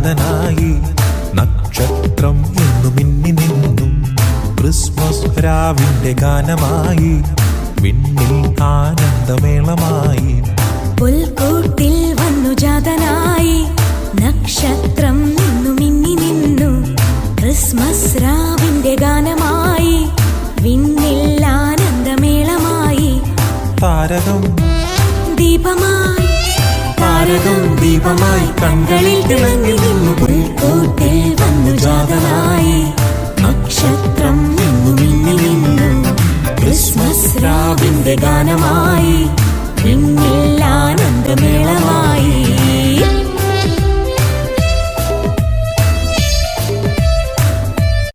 ജാതനായി. നക്ഷത്രം എന്നു മിന്നി നിന്നും ക്രിസ്മസ് രാവിന്റെ ഗാനമായി. വിണ്ണിൽ ആനന്ദമേളമായി. പുൽക്കൂട്ടിൽ വന്നു ജാതനായി. നക്ഷത്രം എന്നു മിന്നി നിന്നു ക്രിസ്മസ് രാവിന്റെ ഗാനമായി. വിണ്ണിൽ ആനന്ദമേളമായി. താരകം ദീപമായി, താരകം ദീപമായി കൺകളിൽ തിളങ്ങി നിന്നു പുൽക്കൂട്ടിൽ വന്നു ജാതനായി.